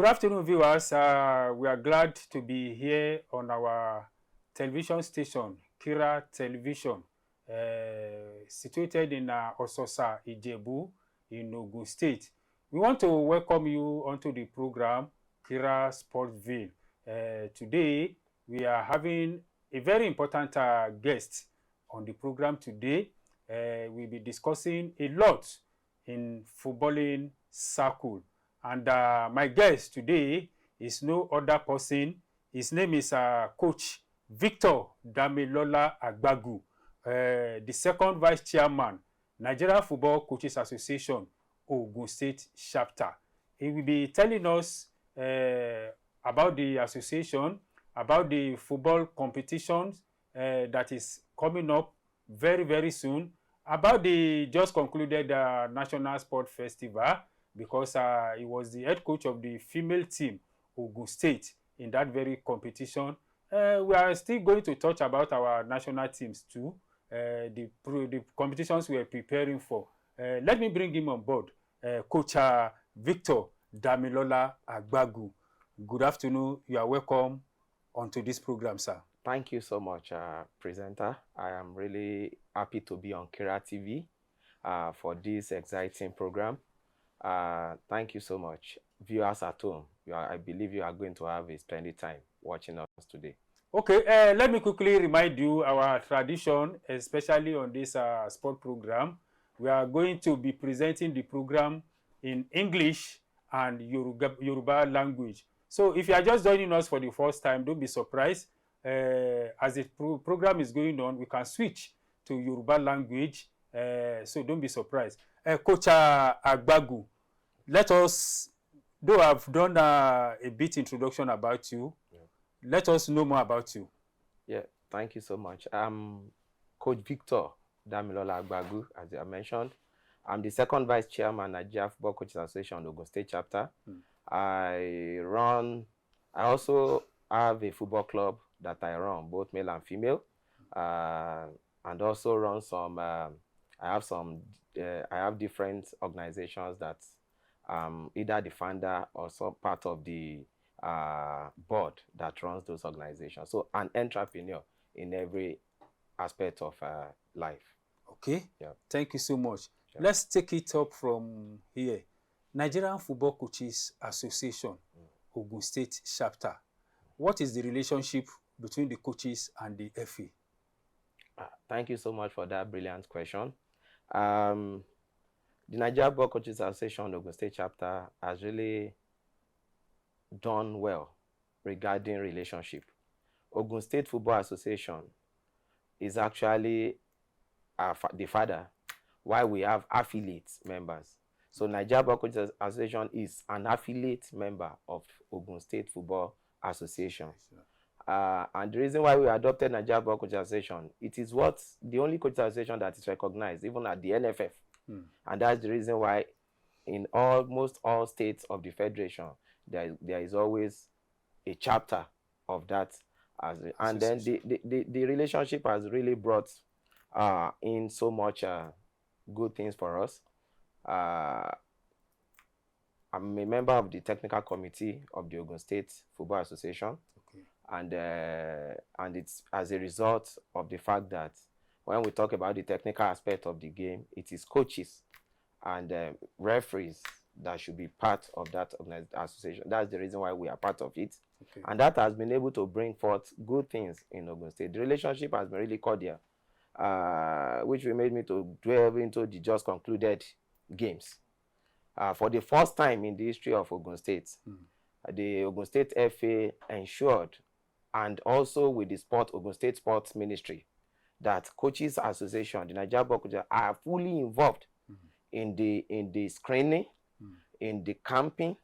Good afternoon, viewers. We are glad to be here on our television station, Kiraa Television, situated in Ososa, Ijebu, in Ogun State. We want to welcome you onto the program, Kiraa Sportsville. Today, we are having a very important guest on the program today. We'll be discussing a lot in footballing circle. And my guest today is no other person. His name is Coach Victor Damilola Agbagu, the second vice chairman, Nigeria Football Coaches Association, Ogun State chapter. He will be telling us about the association, about the football competitions that is coming up very, very soon, about the just concluded National Sport Festival, because he was the head coach of the female team, Ogun State, in that very competition. We are still going to touch about our national teams too, the competitions we are preparing for. Let me bring him on board, Coach Victor Damilola Agbagu. Good afternoon. You are welcome onto this program, sir. Thank you so much, presenter. I am really happy to be on Kiraa TV for this exciting program. Thank you so much. Viewers at home, I believe you are going to have a splendid time watching us today. Okay, let me quickly remind you our tradition, especially on this sport program. We are going to be presenting the program in English and Yoruba language. So if you are just joining us for the first time, don't be surprised. As the program is going on, we can switch to Yoruba language, so don't be surprised. Coach Agbagu, let us, though I've done a bit introduction about you, let us know more about you. Yeah, thank you so much. I'm Coach Victor Damilola Agbagu, as I mentioned. I'm the second vice chairman at Nigeria Football Coaches Association, Ogun State chapter. I also have a football club that I run, both male and female, and also run some. I have different organizations that either the founder or some part of the board that runs those organizations. So an entrepreneur in every aspect of life. Okay. Yeah. Thank you so much. Sure. Let's take it up from here. Nigerian Football Coaches Association, Ogun State chapter. What is the relationship between the coaches and the FA? Thank you so much for that brilliant question. The Nigeria Football Coaches Association Ogun State chapter has really done well regarding relationship. Ogun State Football Association is actually the father, while we have affiliate members. So Nigeria Football Coaches Association is an affiliate member of Ogun State Football Association. And the reason why we adopted Nigeria Football Coaches Association, it is the only coaches association that is recognized, even at the NFF. And that's the reason why in almost all states of the federation, there is always a chapter of that. And then the relationship has really brought in so much good things for us. I'm a member of the technical committee of the Ogun State Football Association. Okay. And it's as a result of the fact that when we talk about the technical aspect of the game, it is coaches and referees that should be part of that association. That's the reason why we are part of it. Okay. And that has been able to bring forth good things in Ogun State. The relationship has been really cordial, which made me to delve into the just concluded games. For the first time in the history of Ogun State, the Ogun State FA ensured, and also with the Ogun State Sports Ministry, that Coaches Association, the Nigeria Football Coaches, are fully involved in the screening, in the camping,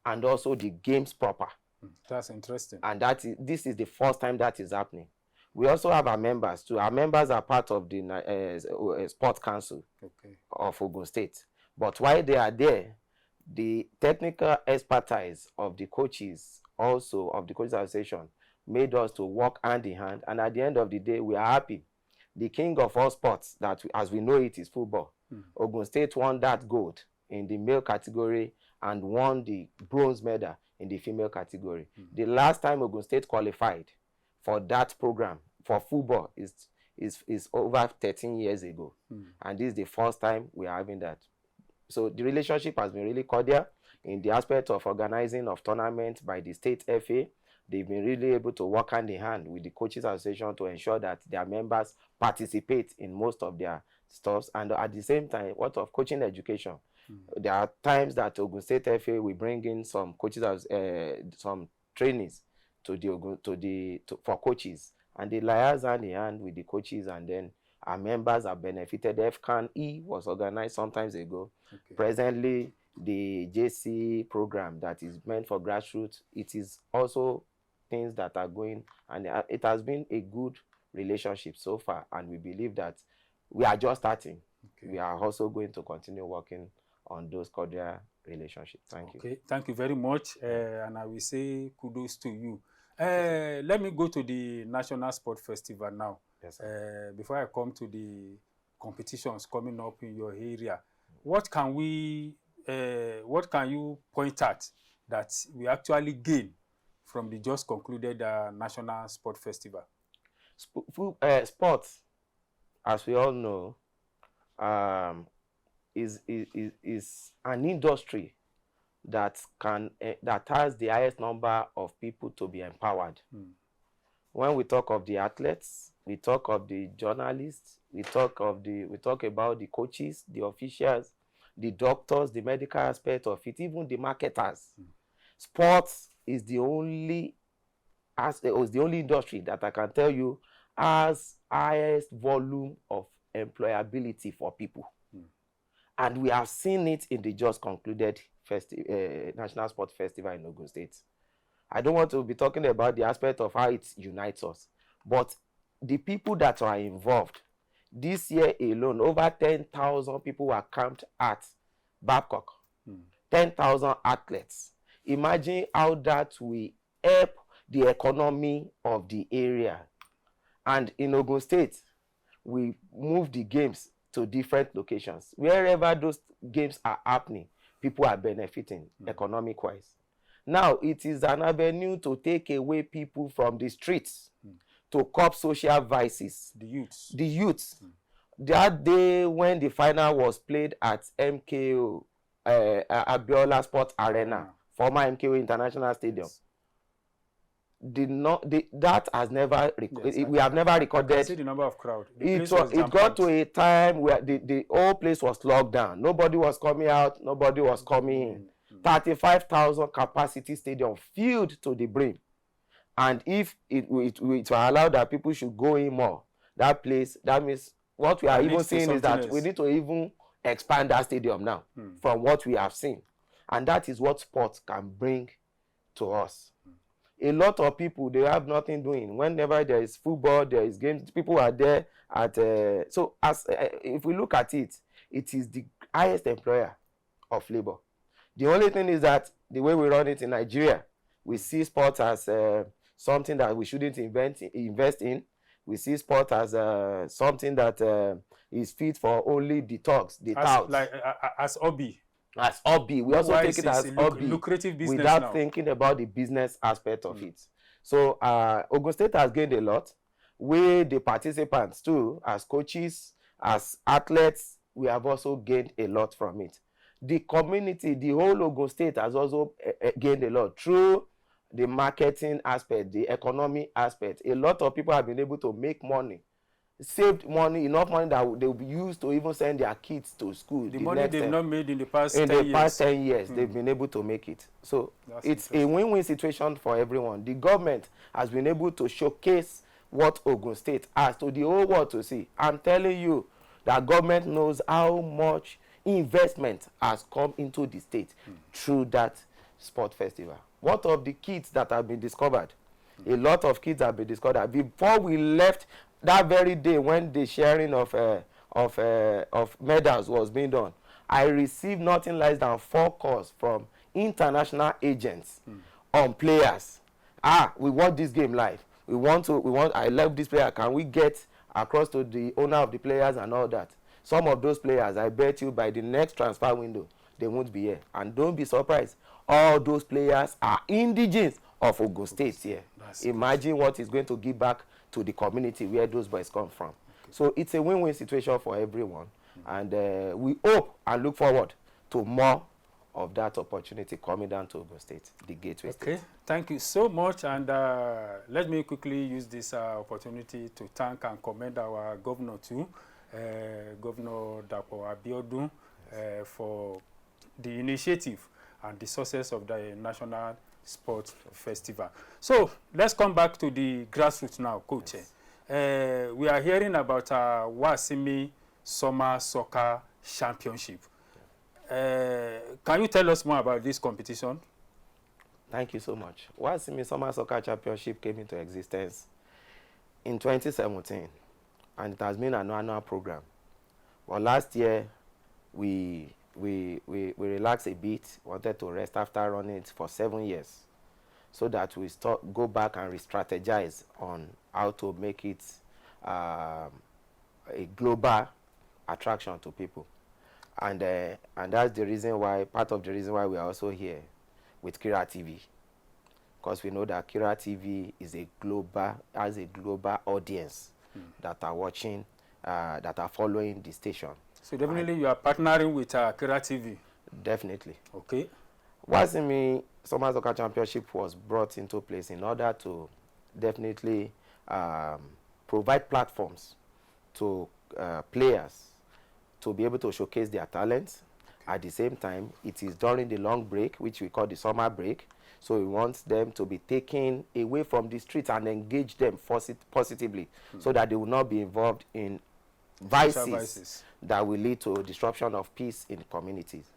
and also the games proper. That's interesting. And this is the first time that is happening. We also have our members too. Our members are part of the Sports Council of Ogun State. But while they are there, the technical expertise of the coaches, also of the Coaches Association, made us to work hand in hand. And at the end of the day, we are happy. The king of all sports, that as we know it, is football. Ogun State won that gold in the male category and won the bronze medal in the female category. The last time Ogun State qualified for that program for football is over 13 years ago. And this is the first time we are having that. So the relationship has been really cordial in the aspect of organizing of tournaments by the state FA. They've been really able to work hand in hand with the Coaches Association to ensure that their members participate in most of their stuffs. And at the same time, what of coaching education? There are times that Ogun State FA will bring in some coaches as some trainees for coaches, and they liaise hand in hand with the coaches, and then our members are benefited. FCAN E was organized some times ago. Presently, the JC program that is meant for grassroots, it is also things that are going, and it has been a good relationship so far, and we believe that we are just starting. We are also going to continue working on those cordial relationships. Thank you. Thank you very much, and I will say kudos to you. Let me go to the National Sport Festival now. Yes, before I come to the competitions coming up in your area, what can you point at that we actually gain from the just concluded National Sport Festival? Sports, as we all know, is an industry that has the highest number of people to be empowered. When we talk of the athletes, we talk of the journalists, we talk about the coaches, the officials, the doctors, the medical aspect of it, even the marketers. Sports is the only industry that I can tell you has highest volume of employability for people. And we have seen it in the just concluded National Sport Festival in Ogun State. I don't want to be talking about the aspect of how it unites us, but the people that are involved, this year alone, over 10,000 people were camped at Babcock. 10,000 athletes. Imagine how that will help the economy of the area. And in Ogun State, we move the games to different locations. Wherever those games are happening, people are benefiting economic-wise. Now, it is an avenue to take away people from the streets to curb social vices. The youths. The youths. That day when the final was played at MKO, Abiola Sports Arena, former MKO International Stadium, that has never we have never recorded. I see the number of crowd. It got to a time where the whole place was locked down. Nobody was coming out. Nobody was coming in. 35,000 capacity stadium filled to the brim. And if it will allow that people should go in more, that place, that means what we are even seeing is that we need to even expand that stadium now from what we have seen. And that is what sports can bring to us. A lot of people, they have nothing doing. Whenever there is football, there is games, people are there at so as if we look at it, it is the highest employer of labor. The only thing is that the way we run it in Nigeria, we see sports as something that we shouldn't invest in. We see sport as something that is fit for only the thugs, the touts. Like as hobby. As hobby. We also take it as hobby lucrative business without now. Thinking about the business aspect of it. So Ogun State has gained a lot. We, the participants too, as coaches, as athletes, we have also gained a lot from it. The community, the whole Ogun State has also gained a lot through the marketing aspect, the economic aspect. A lot of people have been able to make money, saved money, enough money that they will use to even send their kids to school. The money they've not made in the past 10 years. In the past 10 years, they've been able to make it. So it's a win-win situation for everyone. The government has been able to showcase what Ogun State has to the whole world to see. I'm telling you, that government knows how much investment has come into the state through that sport festival. What of the kids that have been discovered? A lot of kids have been discovered. Before we left, that very day when the sharing of medals was being done, I received nothing less than 4 calls from international agents on players. We want this game live. I love this player. Can we get across to the owner of the players and all that? Some of those players, I bet you by the next transfer window, they won't be here. And don't be surprised. all those players are indigenes of Ogun State here. That's Imagine what is going to give back to the community where those boys come from. Okay. So it's a win-win situation for everyone. And we hope and look forward to more of that opportunity coming down to Ogun State, the gateway state. Okay, thank you so much. And let me quickly use this opportunity to thank and commend our governor too, Governor Dapo Abiodun, for the initiative and the success of the National Sports Festival. So let's come back to the grassroots now, Coach. Yes. We are hearing about Wasimi Summer Soccer Championship. Can you tell us more about this competition? Thank you so much. Wasimi Summer Soccer Championship came into existence in 2017, and it has been an annual program. But last year, we relaxed a bit, wanted to rest after running it for 7 years, so that we go back and re-strategize on how to make it a global attraction to people. And that's the reason why, part of the reason why we are also here with Kiraa TV, because we know that Kiraa TV is has a global audience that are watching, that are following the station. So definitely you are partnering with Kiraa TV. Definitely. Okay. Wasimi Summer Soccer Championship was brought into place in order to definitely provide platforms to players to be able to showcase their talents. At the same time, it is during the long break, which we call the summer break. So we want them to be taken away from the streets and engage them positively, so that they will not be involved in vices that will lead to disruption of peace in communities.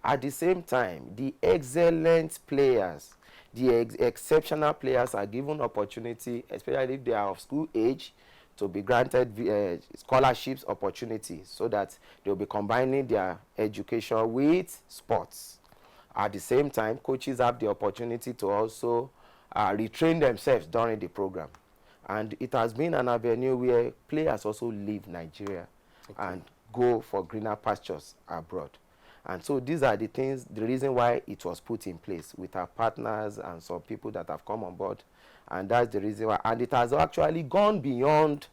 At the same time, the excellent players, the exceptional players are given opportunity, especially if they are of school age, to be granted scholarships opportunities, so that they'll be combining their education with sports. At the same time, coaches have the opportunity to also retrain themselves during the program. And it has been an avenue where players also leave Nigeria and go for greener pastures abroad. And so these are the things, the reason why it was put in place with our partners and some people that have come on board. And that's the reason why. And it has actually gone beyond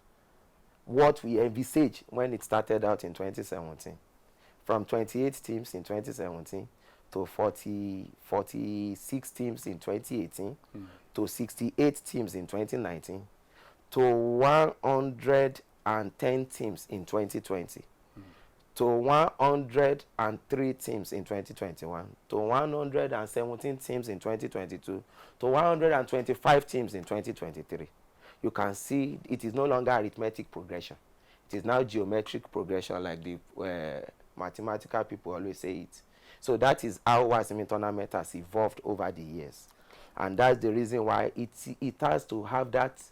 what we envisaged when it started out in 2017. From 28 teams in 2017 to 46 teams in 2018 to 68 teams in 2019 to 110 teams in 2020 to 103 teams in 2021 to 117 teams in 2022 to 125 teams in 2023. You can see it is no longer arithmetic progression. It is now geometric progression, like the mathematical people always say it. So that is how Wasimi tournament has evolved over the years. And that's the reason why it has to have that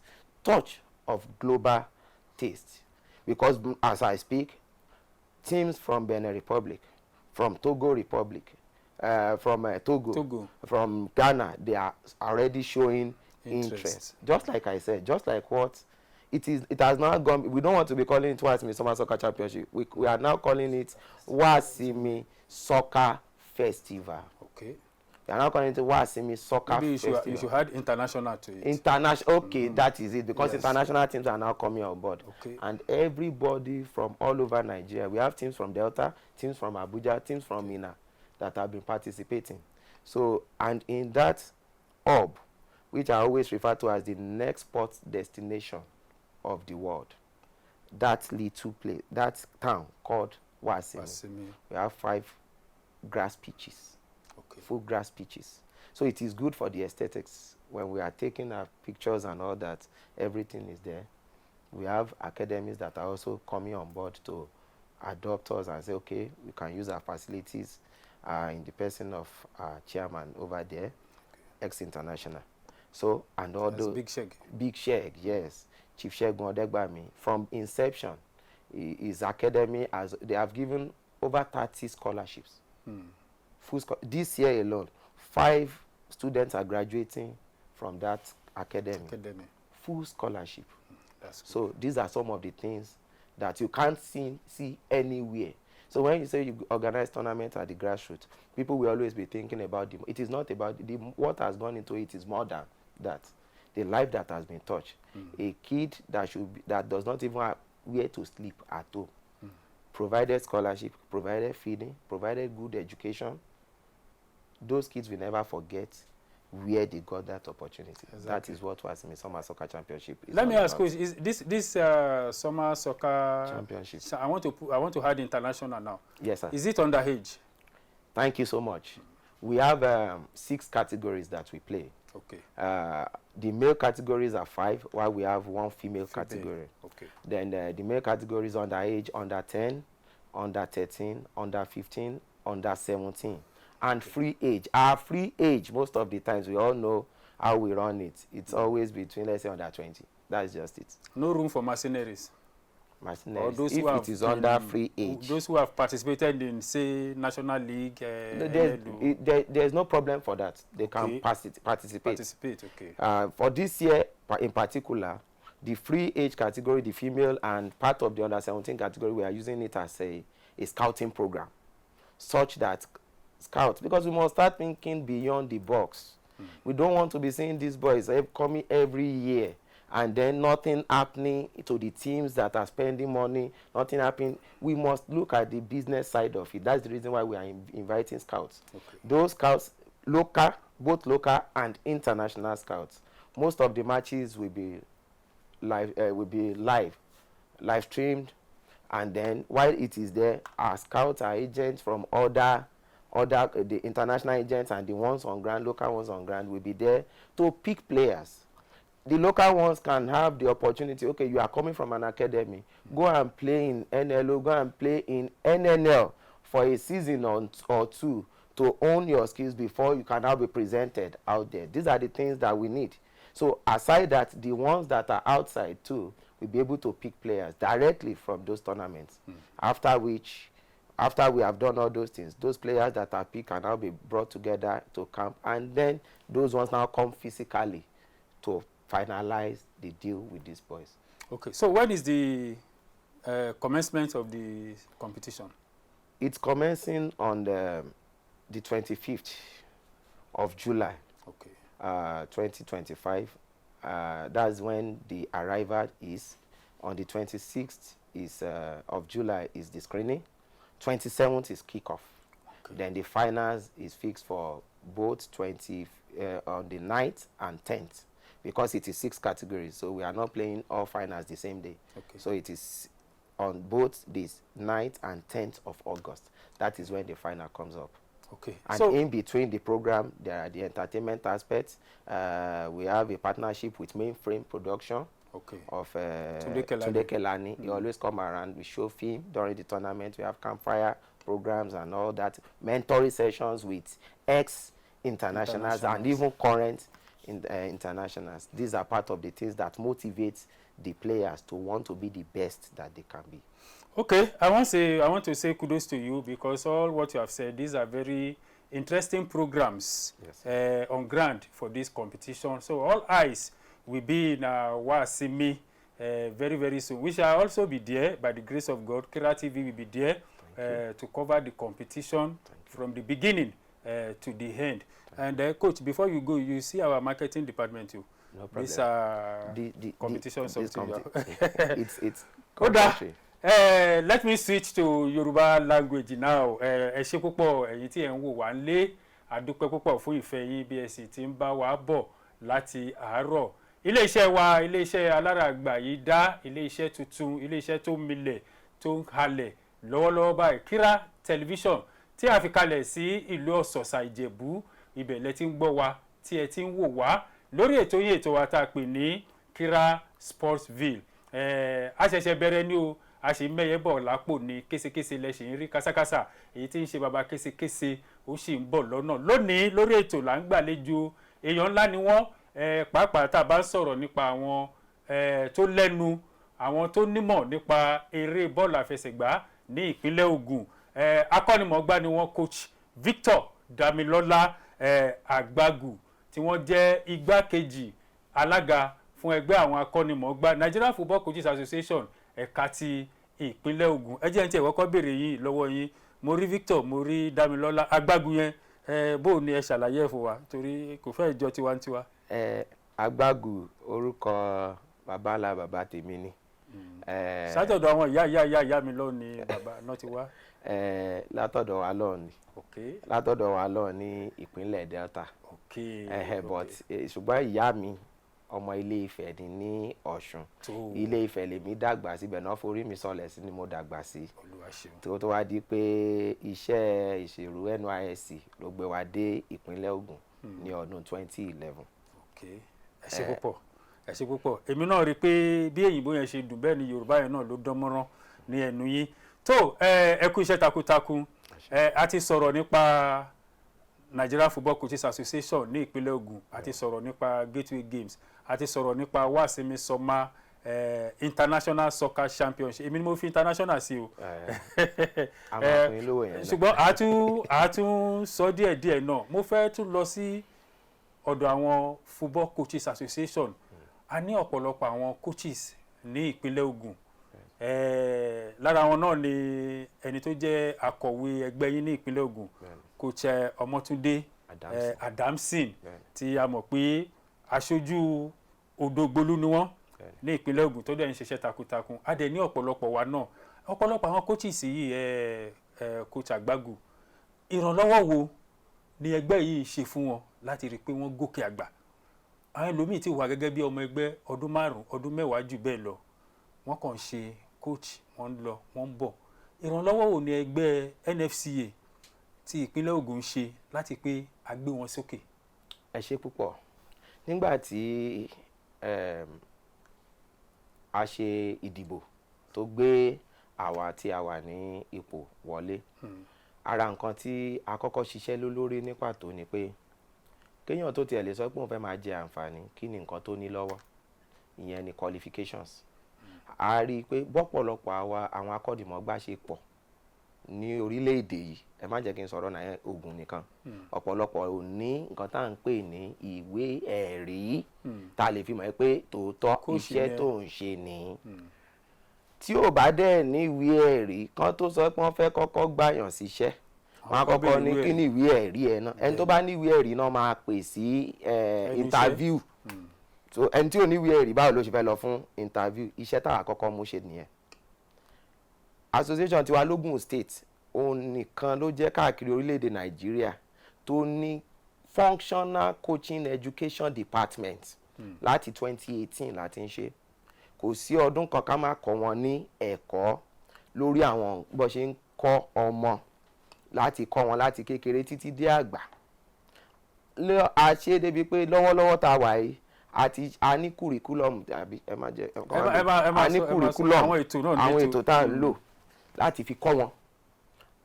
touch of global taste. Because as I speak, teams from Benin Republic, from Togo Republic, from Togo, from Ghana, they are already showing interest. Just like I said, just like what it is, it has now gone. We don't want to be calling it Wasimi Summer Soccer Championship. We are now calling it Wasimi Soccer Festival. Okay. We are now calling it Wasimi Soccer Festival. You should add international to it. International, okay, that is it, because international teams are now coming on board. Okay. And everybody from all over Nigeria, we have teams from Delta, teams from Abuja, teams from Minna that have been participating. So, and in that hub, which I always refer to as the next sports destination of the world, that little place, that town called Wasimi, we have 5 grass pitches, full grass pitches. So it is good for the aesthetics. When we are taking our pictures and all that, everything is there. We have academies that are also coming on board to adopt us and say, okay, we can use our facilities in the person of our chairman over there, ex-international. So, and all those Big Sheg, yes, Chief Shegun Odegbami, from inception, his academy, as they have given over 30 scholarships. This year alone, 5 students are graduating from that academy. Full scholarship. That's good. So these are some of the things that you can't see anywhere. So when you say you organize tournament at the grassroots, people will always be thinking about it is not about what has gone into it is more than that. The life that has been touched. A kid that does not even have where to sleep at home, provided scholarship, provided feeding, provided good education, those kids will never forget where they got that opportunity. Exactly. That is what was in the Summer Soccer Championship. Let me ask you: is this Summer Soccer Championship? I want to add international now. Yes, sir. Is it underage? Thank you so much. We have 6 categories that we play. Okay. The male categories are 5, while we have 1 female category. Okay. Then the male category is underage, under 10, under 13, under 15, under 17. And free age. Our free age, most of the times, we all know how we run it. It's always between, let's say, under 20. That's just it. No room for mercenaries. Mercenaries. Those if it is under free age. Those who have participated in, say, National League. There's no problem for that. They can participate. Okay. For this year, in particular, the free age category, the female, and part of the under 17 category, we are using it as a scouting program, such that scouts, because we must start thinking beyond the box. We don't want to be seeing these boys coming every year and then nothing happening to the teams that are spending money, nothing happening. We must look at the business side of it. That's the reason why we are inviting scouts. Okay. Those scouts, local, both local and international scouts. Most of the matches will be live streamed, and then while it is there, our scouts, our agents from the international agents and the ones on ground, local ones on ground, will be there to pick players. The local ones can have the opportunity, okay, you are coming from an academy, go and play in NLO, go and play in NNL for a season or 2 to own your skills before you can now be presented out there. These are the things that we need. So aside that, the ones that are outside too will be able to pick players directly from those tournaments. After we have done all those things, those players that are picked can now be brought together to camp, and then those ones now come physically to finalize the deal with these boys. Okay, so when is the commencement of the competition? It's commencing on the 25th of July, okay. 2025. That's when the arrival is. On the 26th of July is the screening. 27th is kickoff. Okay. Then the finals is fixed for both on the 9th and 10th, because it is 6 categories, so we are not playing all finals the same day. Okay. So it is on both this 9th and 10th of August. That is when the final comes up. Okay. And so in between the program, there are the entertainment aspects. We have a partnership with Mainframe Production. Okay. Of Tunde Kelani. He always come around. We show film during the tournament. We have campfire programs and all that. Mentoring sessions with ex-internationals and even current internationals. These are part of the things that motivates the players to want to be the best that they can be. Okay, I want to say kudos to you, because all what you have said, these are very interesting programs. Yes. On ground for this competition. So all eyes will be in Wasimi very, very soon. We shall also be there by the grace of God. Kiraa TV will be there to cover the competition from the beginning to the end. And Coach, before you go, you see our marketing department too. No problem. This the competition. It's let me switch to Yoruba language now. Ẹ ṣé púpọ̀ ẹ̀yin tí ẹ ń wò wá nílé. A dúpẹ́ púpọ̀ fún ìfẹ́ yín bí ẹ sì ti ń bá wa bọ̀ láti àárọ̀. Ilé-iṣẹ́ wa, ilé-iṣẹ́ alárààgbà yìí dá ilé-iṣẹ́ tuntun, ilé-iṣẹ́ tó milẹ̀, tó ń halẹ̀ lọ́wọ́lọ́wọ́ báyìí. Kiraa television tí a fi kalẹ̀ sí ìlú Ọ̀sọ̀sà Ìjẹ̀bú, ibẹ̀ lẹ ti ń gbọ́ wa, tí ẹ ti ń wò wá lórí ètò yìí ètò wa tá a pè ní Kiraa Sportsville. A ṣẹ̀ṣẹ̀ bẹ̀rẹ̀ ní o, a ṣì mẹ́yẹ bọ̀ lápò ní késekése lẹ ṣì ń rí kásákásá, èyí tí ń ṣe baba késekése ó sì ń bọ̀ lọ́nà. Lónìí lórí ètò là ń gbàlejò èèyàn ńlá ni wọ́n. Pàápàá tá a bá sọ̀rọ̀ nípa àwọn tó lẹ́nu, àwọn tó nímọ̀ nípa eré bọ́ọ̀lù àfẹsẹ̀gbá ní ìpínlẹ̀ Ògùn. Akọ́nimọ̀ọ́gbá ni wọ́n, Coach Victor Damilọ́lá Àgbàgù, tí wọ́n jẹ́ igbákejì alága fún ẹgbẹ́ àwọn akọ́nimọ̀ọ́gbá Nigeria Football Coaches Association ẹ̀ka ti ìpínlẹ̀ Ògùn. Ẹ jẹ́ n tí ẹ kọ́kọ́ béèrè yìí lọ́wọ́ yín, mo rí Victor, mo rí Dámilọ́lá, Agbágun yẹn bó ni ẹ ṣàlàyé ẹ̀ fún wa torí kò fẹ́ jọ tiwantiwa. Agbágun orúkọ bàbá ńlá bàbá tèmi ni. Sátọ̀dọ̀ àwọn ìyá mi lọ ni bàbá náà ti wá. Látọ̀dọ̀ wa lọ ni. Látọ̀dọ̀ wa lọ ní ìpínlẹ̀ Delta. But ṣùgbọ́n ìyá mi ọmọ Ilé Ifẹ̀ ni ní Ọ̀ṣun. Ilé Ifẹ̀ lèmi dàgbà síbẹ̀ náà forí mi sọlẹ̀ sí ni mo dàgbà sí. tó wá di pé iṣẹ́ ìṣèrú NYSC ló gbé wa dé ìpínlẹ̀ Ògùn ní ọdún 2011. Ẹ ṣé púpọ̀, ẹ ṣé púpọ̀. Èmi náà rí i pé bí èyìnbó yẹn ṣe dùn bẹ́ẹ̀ ni Yorùbá yẹn náà ló dán mọ́rán ní ẹnu yín. Tó ẹ kú iṣẹ́ takuntakun. A ti sọ̀rọ̀ nípa Nigeria Football Coaches Association ní ìpínlẹ̀ Ògùn, a ti sọ̀rọ̀ nípa Gateway Games, a ti sọ̀rọ̀ nípa Wàsímì Sọ́mà International Soccer Championship. Èmi ni mo fi international sí o. Ṣùgbọ́n a tún sọ díẹ̀díẹ̀ náà. Mo fẹ́ tún lọ sí ọ̀dọ̀ àwọn Football Coaches Association. A ní ọ̀pọ̀lọpọ̀ àwọn coaches ní ìpínlẹ̀ Ògùn. Lára wọn náà ni ẹni tó jẹ́ akọ̀wé ẹgbẹ́ yín ní ìpínlẹ̀ Ògùn, Coach Ọmọ́túndé Adamson, tí a mọ̀ pé aṣojú Odògbolú ni wọ́n ní ìpínlẹ̀ Ògùn tó dẹ̀ ń ṣiṣẹ́ takuntakun. A dẹ̀ ní ọ̀pọ̀lọpọ̀ wa náà, ọ̀pọ̀lọpọ̀ àwọn coaches yìí Coach Agbágun, ìrànlọ́wọ́ wo ni ẹgbẹ́ yìí ṣe fún wọn láti rí i pé wọ́n gòkè àgbà? Àwọn ẹlòmíì ti wà gẹ́gẹ́ bí ọmọ ẹgbẹ́ ọdún 5 ọdún 10 jù bẹ́ẹ̀ lọ, wọ́n kàn ṣe coach, wọ́n ń lọ wọ́n ń bọ̀. Ìrànlọ́wọ́ wo ni ẹgbẹ́ NFCA ti ìpínlẹ̀ Ògùn ṣe láti pé a gbé wọn sókè? Ẹ ṣé púpọ̀. Nígbà tí a ṣe ìdìbò tó gbé àwa tí a wà ní ipò wọlé, ara nǹkan tí a kọ́kọ́ ṣiṣẹ́ lórí ní pàtó ni pé kéèyàn tó tiẹ̀ lè sọ pé òun fẹ́ máa jẹ àǹfààní, kí ni nǹkan tó ní lọ́wọ́? Ìyẹn ni qualifications. A rí i pé bọ́pọ̀lọpọ̀ àwọn akọ́dìmọ̀gbá ṣe pọ̀ ní orílẹ̀-èdè yìí, ẹ má jẹ́ kí n sọ̀rọ̀ náà Ògùn nìkan, ọ̀pọ̀lọpọ̀ ò ní nǹkan tá à ń pè ní ìwé ẹ̀rí tá a lè fi mọ̀ pé tòótọ́ iṣẹ́ tó ń ṣe ni. Tí ò bá dẹ̀ ní ìwé ẹ̀rí kan tó sọ pé wọ́n fẹ́ kọ́kọ́ gbàyàn síṣẹ́, wọ́n á kọ́kọ́ ní kí ni ìwé ẹ̀rí ẹ̀ náà. Ẹni tó bá ní ìwé ẹ̀rí náà máa pè sí interview. So ẹni tí ò ní ìwé ẹ̀rí báwo ló ṣe fẹ́ lọ fún interview? Iṣẹ́ tá a kọ́kọ́ mú ṣe nìyẹn. Association tiwa lógùn state òun nìkan ló jẹ́ káàkiri orílẹ̀-èdè Nàìjíríà tó ní functional coaching education department. Láti 2018 láti ń ṣe. Kò sí ọdún kan ká má kọ́ wọn ní ẹ̀kọ́ lórí àwọn bó ṣe ń kọ́ ọmọ, láti kọ́ wọn láti kékeré títí dé àgbà. A ṣe débi pé lọ́wọ́lọ́wọ́ tá a wà yìí a ní curriculum tàbí ẹ má jẹ a ní curriculum, àwọn ètò tá a ń lò láti fi kọ́ wọn.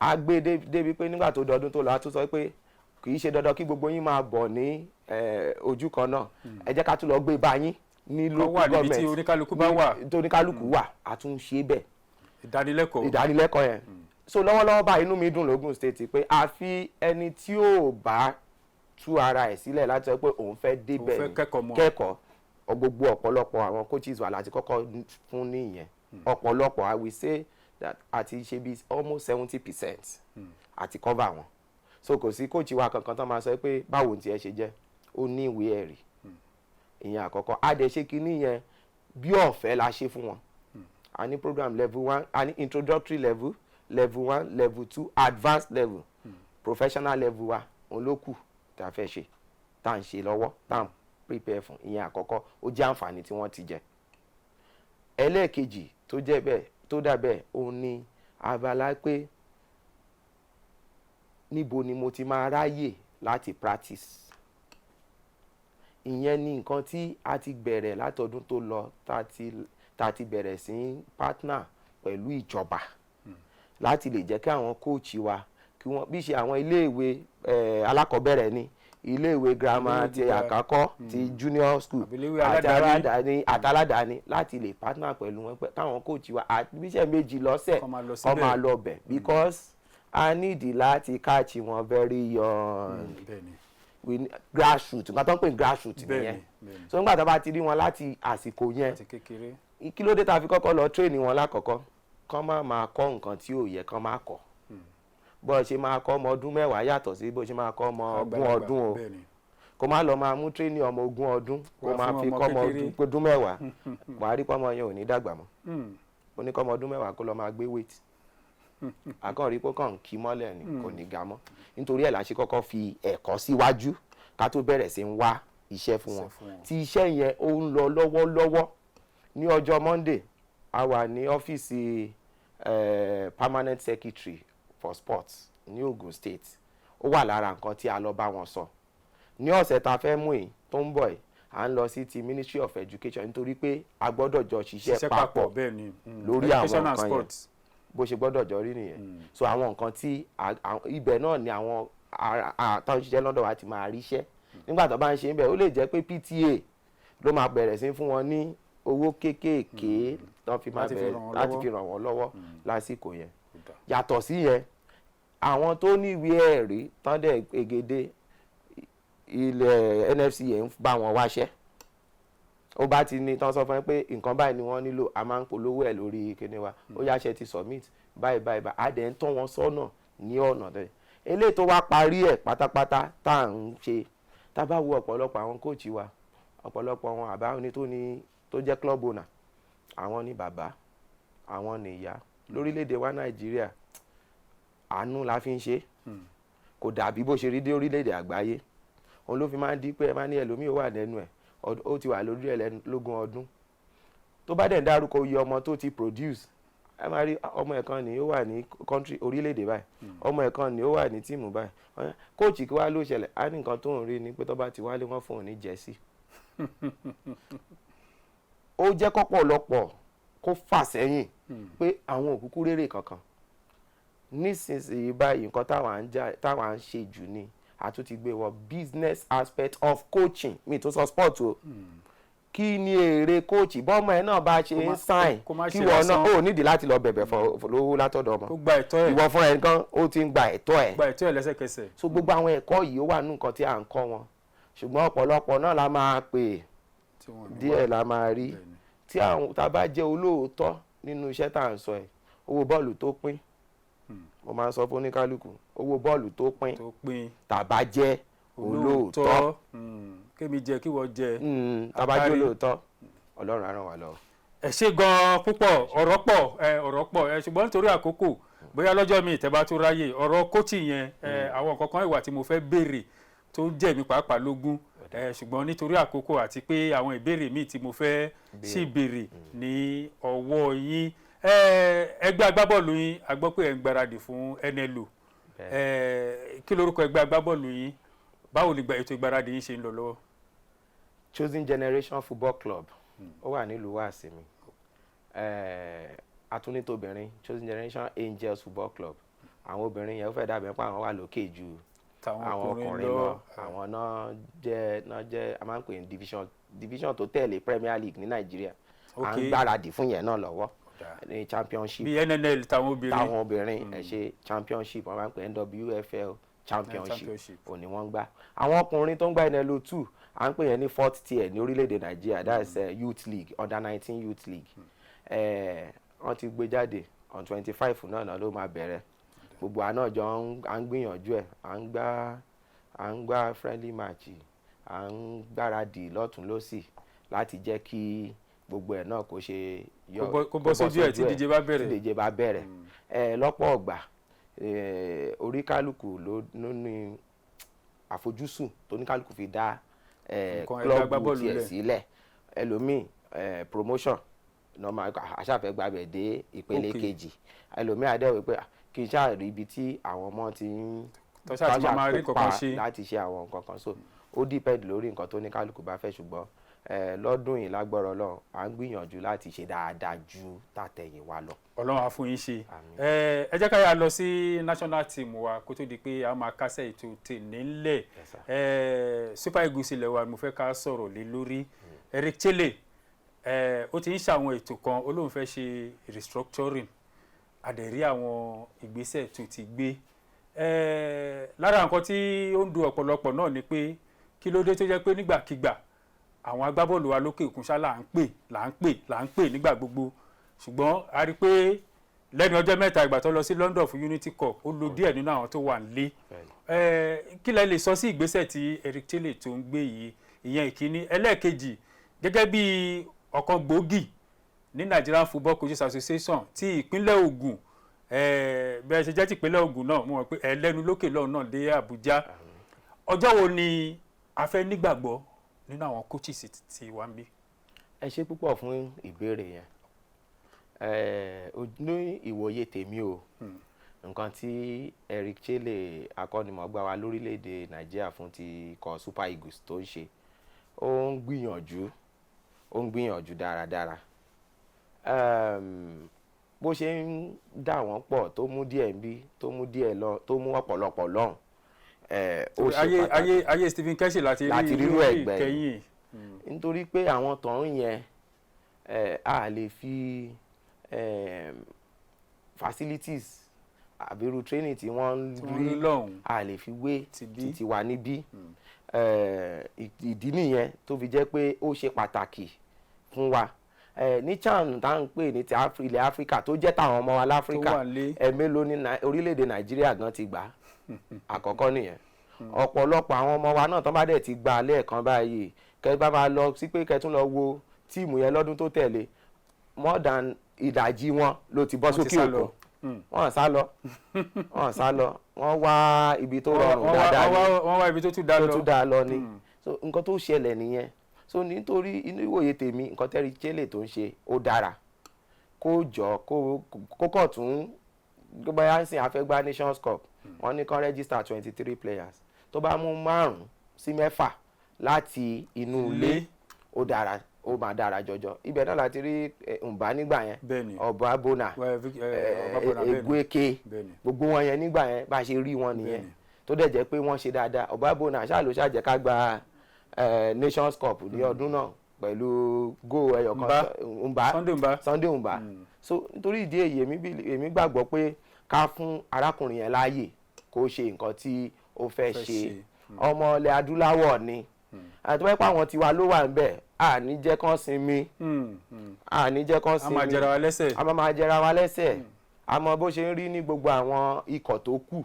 A gbé débi pé nígbà tó dọdún tó lọ a tún sọ pé kì í ṣe dandan kí gbogbo yín máa bọ̀ ní ojú kan náà, ẹ jẹ́ ká tún lọ gbé bá yín ní local government tí oníkálukú bá wà, tó oníkálukú wà, a tún ṣe bẹ́ẹ̀ ìdánilẹ́kọ̀ọ́ yẹn. So lọ́wọ́lọ́wọ́ báyìí inú mi dùn lógùn state pé àfi ẹni tí ò bá tú ara ẹ̀ sílẹ̀ láti sọ pé òun fẹ́ débẹ̀ kẹ́kọ̀ọ́, gbogbo ọ̀pọ̀lọpọ̀ àwọn coaches wà láti kọ́kọ́ fún ní ìyẹn. Ọ̀pọ̀lọpọ̀ I will say that àti ṣe bí almost 70% àti cover wọn. So kò sí coach wa kankan tán máa sọ pé báwo ti ẹ ṣe jẹ́, ó ní ìwé ẹ̀rí. Ìyẹn àkọ́kọ́. A dẹ̀ ṣe kinní yẹn bí ọ̀fẹ́ la ṣe fún wọn. A ní program level 1, a ní introductory level, level 1, level 2, advanced level, professional level wa òun ló kù tá a fẹ́ ṣe, tá à ń ṣe lọ́wọ́, tá à ń prepare fún. Ìyẹn àkọ́kọ́, ó jẹ́ àǹfààní tí wọ́n ti jẹ. Ẹlẹ́ẹ̀kejì tó jẹ́ bẹ́ẹ̀ tó dà bẹ́ẹ̀ òun ni abala pé níbo ni mo ti máa ráyè láti practice. Ìyẹn ni nǹkan tí a ti bẹ̀rẹ̀ látọdún tó lọ, tá ti bẹ̀rẹ̀ sí partner pẹ̀lú ìjọba láti lè jẹ́ kí àwọn coach wa kí wọ́n bí ṣe àwọn iléèwé alákọ̀ọ́bẹ̀rẹ̀ ni, iléèwé girama ti àkọ́kọ́ ti junior school àti aládàáni láti lè partner pẹ̀lú wọn pé káwọn coach wa àbíṣẹ́ méjì lọ́sẹ̀ kó máa lọ bẹ̀ because I need láti catch wọn very young. Grassroot nǹkan tó ń pè grassroot nìyẹn. So nígbà tó bá ti rí wọn láti àsìkò yẹn, kí ló dé tá a fi kọ́kọ́ lọ train wọn lákọ̀ọ́kọ́? kán máa kọ́ nǹkan tí ò yẹ kán máa kọ́ bó ṣe máa kọ́ ọmọ ọdún 10 yàtọ̀ sí bó ṣe máa kọ́ ọmọ ogún ọdún o kó má lọ máa mú tírénì ọmọ ogún ọdún kó máa fi kọ́ ọmọ ọdún 10 wàá rí pọ́mọ yẹn ò ní dàgbà mọ́ ó ní kọ́ ọmọ ọdún 10 kó lọ máa gbé weight àkànrí pé kàn kí mọ́lẹ̀ ni kò ní ga mọ́ nítorí ẹ̀ la ṣe kọ́kọ́ fi ẹ̀kọ́ síwájú ká tó bẹ̀rẹ̀ sí ń wá iṣẹ́ fún wọn tí iṣẹ́ yẹn ó ń lọ lọ́wọ́lọ́wọ́ ní ọjọ́ Monday a wà ní ọ́fíìsì permanent secretary for sports ní Ogun State ó wà lára nǹkan tí a lọ bá wọn sọ ní ọ̀sẹ̀ tá a fẹ́ mú yìí tó ń bọ̀ yìí à ń lọ sí ti Ministry of Education nítorí pé a gbọ́dọ̀ jọ ṣiṣẹ́ papọ̀ lórí àwọn nǹkan yẹn bó ṣe gbọ́dọ̀ jọ rí nìyẹn so àwọn nǹkan tí ibẹ̀ náà ni àwọn àtàwọn òṣìṣẹ́ lọ́dọ̀ wa ti máa ríṣẹ́ nígbà tó bá ń ṣe ń bẹ̀ ó lè jẹ́ pé PTA ló máa bẹ̀rẹ̀ sí fún wọn ní owó kéékèèké tó fi máa bẹ̀rẹ̀ láti fi ràn wọ́n lọ́wọ́ lásìkò yẹn yàtọ̀ sí yẹn àwọn tó ní ìwé ẹ̀rí tán dẹ̀ egede ilẹ̀ NFC yẹn ń bá wọn wáṣẹ́ ó bá ti ní tán sọ fún ẹ pé nǹkan báyìí ni wọ́n nílò a máa ń polówó ẹ̀ lórí kíní wa ó yáṣẹ́ ti submit báyìí a dẹ̀ ń tọ́ wọn sọ́nà ní ọ̀nà dẹ̀ eléyìí tó wá parí ẹ̀ pátápátá tá à ń ṣe tá a bá wo ọ̀pọ̀lọpọ̀ àwọn kóòchì wa ọ̀pọ̀lọpọ̀ wọn àbá ní tó jẹ́ club owner àwọn ní bàbá àwọn ní ìyá lórílẹ̀‐èdè wa Nàìjíríà àánú la fi ń ṣe kò dàbí bó ṣe rí dé orílẹ̀‐èdè àgbáyé òun ló fi máa ń di pé ẹ máa ní ẹlòmíì ó wà lẹ́nu ẹ̀ ó ti wà lórí ẹ̀ lógún ọdún tó bá dẹ̀ ń dárúkọ iye ọmọ tó ti produce ẹ máa rí ọmọ ẹ̀ kan ní ó wà ní country orílẹ̀‐èdè báyìí ọmọ ẹ̀ kan ní ó wà ní tíìmù báyìí kóòchì kí wá ló ṣẹlẹ̀ á ní nǹkan tó ń rí ni pé tó bá ti wálé wọ́n fún òun ní jẹ́sí ó jẹ́ kọ́pọ̀lọpọ̀ kó fà sẹ́yìn pé àwọn òkúkú rérè kankan nísinsìnyí báyìí nǹkan táwọn à ń ṣe jù ni àtúntì gbé wọ business aspect of coaching mi tó sọ sport o kí ni èrè kóòchì bọ́mọ ẹ náà bá ṣe ń sáìn kí wọ́n náà ó nídìí láti lọ bẹ̀bẹ̀ lówó látọ̀dọ̀ ọmọ ìwọ fúnra ẹ̀ nǹkan ó ti ń gba ẹ̀tọ́ ẹ̀ lẹ́sẹ̀kẹsẹ̀ so gbogbo àwọn ẹ̀kọ́ yìí ó wà nínú nǹkan tí à ń kọ́ wọn ṣùgbọ́n ọ̀pọ̀lọpọ̀ náà la máa pè díẹ̀ la máa rí tí tá a bá jẹ́ olóòótọ́ nínú iṣẹ́ tá à ń sọ ẹ̀ owó bọ́ọ̀lù tó pín mo máa ń sọ fún oníkálukú owó bọ́ọ̀lù tó pín tàbá jẹ́ olóòótọ́ kémi jẹ kí wọ́n jẹ tàbá jẹ́ olóòótọ́ Ọlọ́run á ràn wá lọ́wọ́. ẹ ṣé gan-an púpọ̀ ọ̀rọ̀ pọ̀ ṣùgbọ́n nítorí àkókò bóyá lọ́jọ́ mi ìtẹ́ bá tó ráyè ọ̀rọ̀ kóòtì yẹn àwọn nǹkan kan ìwà tí mo fẹ́ béèrè tó jẹ́ mi pàápàá lógún ṣùgbọ́n nítorí àkókò àti pé àwọn ìbéèrè míì tí mo fẹ́ sì béèrè ní ọwọ́ yín ẹgbẹ́ agbábọ́ọ̀lù yín a gbọ́ pé ẹ̀ ń gbáradì fún NLO kí lorúkọ ẹgbẹ́ agbábọ́ọ̀lù yín báwo ni ètò ìgbáradì yín ṣe ń lọ lọ́wọ́. Chosen Generation Football Club ó wà nílùú Wàsímì atúnítòbìnrin Chosen Generation Angels Football Club àwọn obìnrin yẹn ó fẹ́ dàbí pé àwọn wà lókè ju àwọn ọkùnrin lọ àwọn náà jẹ́ a máa ń pè ní division tó tẹ̀lé Premier League ní Nàìjíríà à ń gbáradì fún yẹn náà lọ́wọ́ ní championship bí NNL táwọn obìnrin ẹ ṣe championship wọn máa ń pè NWFL championship òní wọ́n ń gbá àwọn ọkùnrin tó ń gbá NLO 2 à ń pè yẹn ní 4th tier ní orílẹ̀-èdè Nàìjíríà that's youth league under-19 youth league wọ́n ti gbé jáde on 25 náà ló máa bẹ̀rẹ̀ gbogbo àná jọ à ń gbìyànjú ẹ̀ à ń gbá friendly match à ń gbáradì lọ́tún lọ́sì láti jẹ́ kí gbogbo ẹ̀ náà kó ṣe kó bọ́ sójú ẹ̀ tí díje bá bẹ̀rẹ̀ lọ́pọ̀ ọgbà oríkálùkù ló ní àfojúsùn tó ní kálùkù fi dá klọ́ọ̀bù tiẹ̀ sílẹ̀ ẹlòmíì promotion normal aṣáfẹ́ gbàgbẹ́ dé ìpele kejì ẹlòmíì adẹ́wò pé kì í ṣáà rí ibi tí àwọn ọmọ ti ń tọ́ṣà kópa láti ṣe àwọn nǹkan kan so ó depend lórí nǹkan tó ní kálùkù bá fẹ́ ṣùgbọ́n lọ́dún yìí lágbọ́rọ̀ Ọlọ́run à ń gbìyànjú láti ṣe dáadáa ju tàtẹ̀yìnwá lọ. Ọlọ́run á fún yín ṣe ẹ jẹ́ ká yà lọ sí national team wa kó tó di pé a máa kásẹ̀ ètò tèmi ńlẹ̀ Super Eagles ilẹ̀ wa mo fẹ́ ká sọ̀rọ̀ lé lórí Eric Chelle ó ti ń ṣàwọn ètò kan ó lóun fẹ́ ṣe restructuring àdẹ̀rí àwọn ìgbésẹ̀ tó ti gbé lára nǹkan tí ó ń du ọ̀pọ̀lọpọ̀ náà ni pé kí ló dé tó jẹ́ pé nígbàkigbà àwọn agbábọ́ọ̀lù wa lókè òkun ṣá là ń pè nígbà gbogbo ṣùgbọ́n a rí pé lẹ́nu ọjọ́ mẹ́ta ìgbà tó lọ sí London fún Unity Cup ó lo díẹ̀ nínú àwọn tó wà nílé kí lẹ lè sọ sí ìgbésẹ̀ tí Eric Chelle tó ń gbé yìí ìyẹn ìkíní ẹlẹ́ẹ̀kejì gẹ́gẹ́ bí ọ̀kan gbòógì ní Nigerian Football Coaches Association tí ìpínlẹ̀ Ògùn bẹ́ẹ̀ ṣe jẹ́ ti ìpínlẹ̀ Ògùn náà mo mọ̀ pé ẹlẹ́nu lókè lọ́hùn náà dé Àbújá ọjọ́ wo ni a fẹ́ nígbàgbọ́ nínú àwọn coaches tí wà ń bí. ẹ ṣé púpọ̀ fún ìbéèrè yẹn ní ìwòye tèmi o nǹkan tí Eric Chelle akọ́nimọ̀ọ́gbá wa lórílẹ̀‐èdè Nàìjíríà fún ti ikọ̀ Super Eagles tó ń ṣe ó ń gbìyànjú dáradára bó ṣe ń dà wọ́n pọ̀ tó mú díẹ̀ ń bí tó mú díẹ̀ lọ tó mú ọ̀pọ̀lọpọ̀ lọ́hùn ó ṣe pàtàkì ayé Stephen Keshi láti rírú ẹ̀gbẹ́ nítorí pé àwọn tọ̀hún yẹn a lè fi facilities àbírú training tí wọ́n rí a lè fi wé títí wa níbí ìdí nìyẹn tó fi jẹ́ pé ó ṣe pàtàkì fún wa ní CHAN tá à ń pè ní ti ilẹ̀ Áfíríkà tó jẹ́ táwọn ọmọ wa láfíríkà ẹ̀mélòó ní orílẹ̀-èdè Nàìjíríà gan ti gbà àkọ́kọ́ nìyẹn ọ̀pọ̀lọpọ̀ àwọn ọmọ wa náà tó bá dẹ̀ ti gbà lẹ́ẹ̀kan báyìí kẹ́ bá máa lọ sí pé kẹ́ tún lọ wo tíìmù yẹn lọ́dún tó tẹ̀lé more than ìdajì wọn ló ti bọ́ sókè òkun wọ́n sá lọ wọ́n wá ibi tó rọrùn dáadáa ni wọ́n wá ibi tó tún dá lọ ni so nǹkan tó ṣẹlẹ̀ nìyẹn so nítorí inú ìwòye tèmi nǹkan tẹ́rí Chelle tó ń ṣe ó dára kó jọ kó kọ̀ tún bóyá ń sìn afẹ́gbá Nations Cup wọ́n ní kán register 23 players tó bá mú 5 sí 6 láti inú ilé ó dára ó máa dára jọjọ ibẹ̀ náà láti rí Mba nígbà yẹn ọba bona Egweke gbogbo wọn yẹn nígbà yẹn bá ṣe rí wọn nìyẹn tó dẹ̀ jẹ́ pé wọ́n ṣe dáadáa ọba bona ṣáà ló ṣàjẹ́ ká gba Nations Cup ní ọdún náà pẹ̀lú góò ẹyọ kan Sunday Mba so nítorí ìdí èyí èmi gbàgbọ́ pé ká fún arákùnrin yẹn láàyè kó ṣe nǹkan tí ó fẹ́ ṣe ọmọ ilẹ̀ adúláwọ̀ ni àti wọ́n pa àwọn tiwa ló wà ń bẹ̀ àní jẹ́ kán sinmi a máa jẹra wa lẹ́sẹ̀ a mọ bó ṣe ń rí ní gbogbo àwọn ikọ̀ tó kù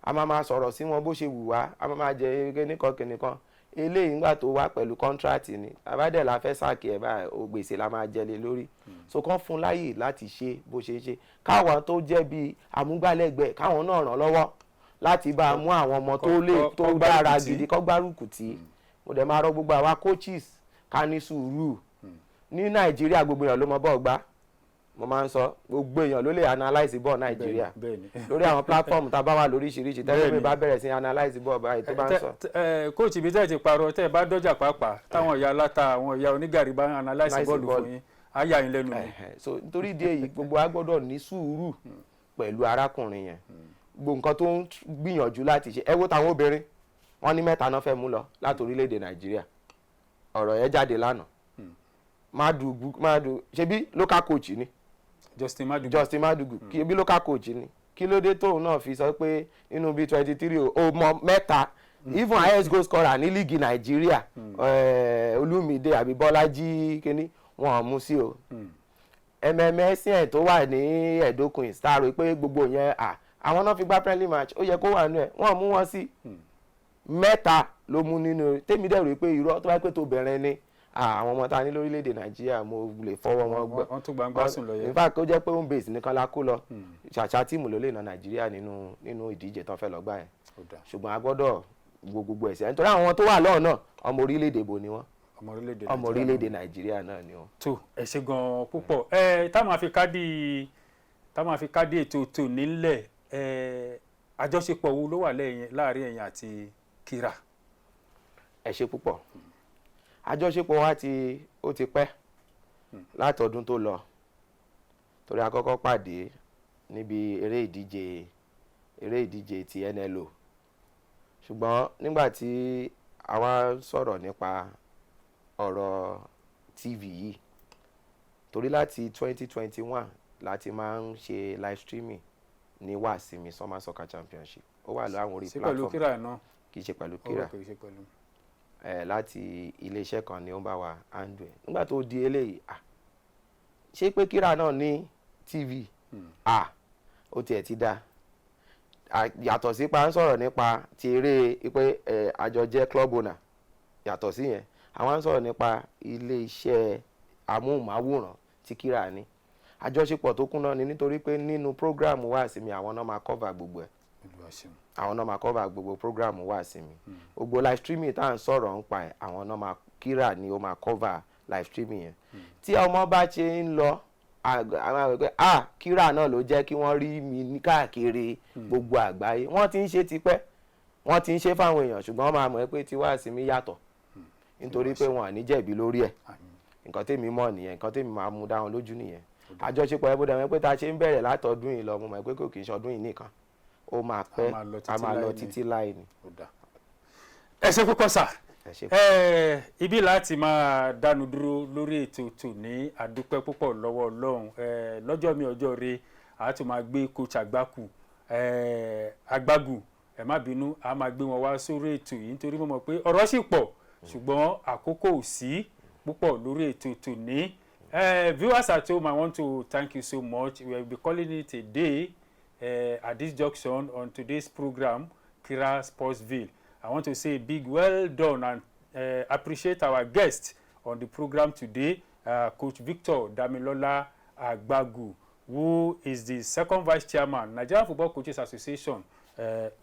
a máa sọ̀rọ̀ sí wọn bó ṣe wù wá a máa jẹ kìnìkan eléyìí ńgbà tó wá pẹ̀lú kọ́ńtrátì ni àbádẹ́ la fẹ́ sáàkì ẹ̀ báyìí gbèsè la máa jẹ lé lórí so kán fún láyè láti ṣe bó ṣe ṣe káwọn tó jẹ́ bíi amúgbálẹ́gbẹ̀ẹ́ káwọn náà ràn lọ́wọ́ láti bá a mú àwọn ọmọ tó dára gidi kọ́ gbárùkù tí mo dẹ̀ máa rọ gbogbo àwa coaches ká ní sùúrù ní Nàìjíríà gbogbo èèyàn ló mọ bọ́ọ̀ gbá mo máa ń sọ gbogbo èèyàn ló lè analyse bọ́ọ̀ Nàìjíríà lórí àwọn platform tá a bá wà lóríṣiríṣi tẹ́lẹ̀ mi bá bẹ̀rẹ̀ sí analyse bọ́ọ̀ báyìí tó bá ń sọ. coach ibi tẹ́ ẹ ti parọ́ tẹ́ ẹ bá dọ́jà pàápàá táwọn ìyá aláta àwọn ìyá onígàrí bá analyse bọ́ọ̀lù fún yín á yà yín lẹ́nu. so nítorí ìdí èyí gbogbo a gbọ́dọ̀ ní sùúrù pẹ̀lú arákùnrin yẹn gbogbo nǹkan tó ń gbìyànjú láti ṣe ẹ wo táwọn obìnrin wọ́n ní 3 náà fẹ́ mú lọ láti orílẹ̀-èdè Nàìjíríà ọ̀rọ̀ yẹn jáde lánàá Madugu ṣebí local coach ni Justin Madugu kí ebi local coach ni kí ló dé tóun náà fi sọ pé nínú bíi 23 ó mọ 3 even highest goal scorer ní líìgì Nàìjíríà Olúmídé àbí Bọ́lájí kíní wọn mú sí o MMSN tó wà ní Edo Queens star rò pé gbogbo yẹn àwọn náà fi gbá friendly match ó yẹ kó wà nù ẹ̀ wọ́n mú wọn sí 3 ló mú nínú tèmi dẹ̀ rò pé irọ́ tó bá pé tó bẹ̀rẹ̀ ni àwọn ọmọ tá a ní lórílẹ̀‐èdè Nàìjíríà mo lè fọwọ́ wọn gbọ́ wọ́n tún gbangba sùn lọ yẹn in fact ó jẹ́ pé home base nìkan la kó lọ ṣàṣà tíìmù ló lè na Nàìjíríà nínú ìdíje tán fẹ́ lọ gbà yẹn ṣùgbọ́n a gbọ́dọ̀ gbogbo ẹ̀sẹ̀ nítorí àwọn tó wà lọ́ọ̀ náà ọmọ orílẹ̀‐èdè bo ni wọ́n ọmọ orílẹ̀‐èdè Nàìjíríà náà ni wọ́n. tó ẹ ṣé gan púpọ̀ táwọn àfi kádì ètò tò nílẹ̀ àjọṣepọ̀ wo ló wà láàrin ẹ̀yin àti Kiraa. ẹ ṣé púpọ̀ àjọṣepọ̀ wa ó ti pẹ́ láti ọdún tó lọ torí a kọ́kọ́ pàdé níbi eré ìdíje ti NLO ṣùgbọ́n nígbà tí àwa sọ̀rọ̀ nípa ọ̀rọ̀ TV yìí torí láti 2021 láti máa ń ṣe live streaming ní Wàsímì Summer Soccer Championship ó wà láwọn orí platform sí pẹ̀lú Kiraa náà kì í ṣe pẹ̀lú Kiraa láti iléeṣẹ́ kan ni ó ń bá wa handle nígbà tó di eléyìí ṣé pé Kiraa náà ní TV ó tiẹ̀ ti dá yàtọ̀ sí pa ń sọ̀rọ̀ nípa ti eré pé àjọ jẹ́ club owner yàtọ̀ sí yẹn àwọn ń sọ̀rọ̀ nípa ilé iṣẹ́ amóhùnmáwòrán tí Kiraa ní àjọṣepọ̀ tó kúnná ni nítorí pé nínú program wá sí mi àwọn náà máa cover gbogbo ẹ̀ àwọn náà máa cover gbogbo program wá sí mi gbogbo live streaming tá à ń sọ̀rọ̀ ń pa ẹ̀ àwọn náà máa Kiraa ni ó máa cover live streaming yẹn tí ọmọ bá ṣe ń lọ àwọn àgbẹ̀ pé Kiraa náà ló jẹ́ kí wọ́n rí mi ní káàkiri gbogbo àgbáyé wọ́n ti ń ṣe tipẹ́ wọ́n ti ń ṣe fáwọn èèyàn ṣùgbọ́n wọ́n máa mọ̀ pé tí wá sí mi yàtọ̀ nítorí pé wọn à ní jẹ̀bi lórí ẹ̀ nǹkan tèmi mọ̀ nìyẹn nǹkan tèmi máa mú dá wọn lójú nìyẹn àjọṣepọ̀ ẹ̀ bóde àwọn pé tá a ṣe ń bẹ̀rẹ̀ látọdún yìí lọ mo mọ̀ pé kò kì í ṣọdún yìí nìkan ó máa pẹ́ a máa lọ títí láì ní. ẹ ṣé púpọ̀ sà ibi láti máa dánu dúró lórí ètò tòní àdúpẹ́ púpọ̀ lọ́wọ́ Ọlọ́run lọ́jọ́ mi ọjọ́ rẹ a tún máa gbé coach Àgbàkù Àgbàgù ẹ má bínú a máa gbé wọn wá sórí ètò yìí nítorí mo mọ̀ pé ọ̀rọ̀ sì pọ̀ ṣùgbọ́n àkókò ò sí púpọ̀ lórí ètò tòní. Viewers at home, I want to thank you so much. We will be calling it a day at this junction on today's program, Kiraa Sportsville. I want to say a big well done and appreciate our guest on the program today, Coach Victor Damilola Agbagu, who is the second vice chairman, Nigerian Football Coaches Association,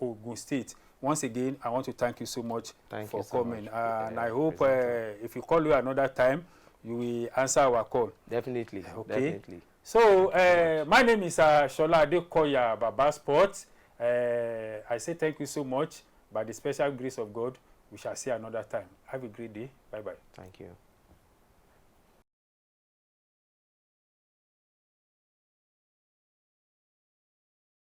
Ogun State. Once again, I want to thank you so much for coming. And I hope if you call you another time, you will answer our call. Definitely. Okay. Definitely. So my name is Shola Adekoya Baba Sports. I say thank you so much. By the special grace of God, we shall see another time. Have a great day. Bye-bye. Thank you.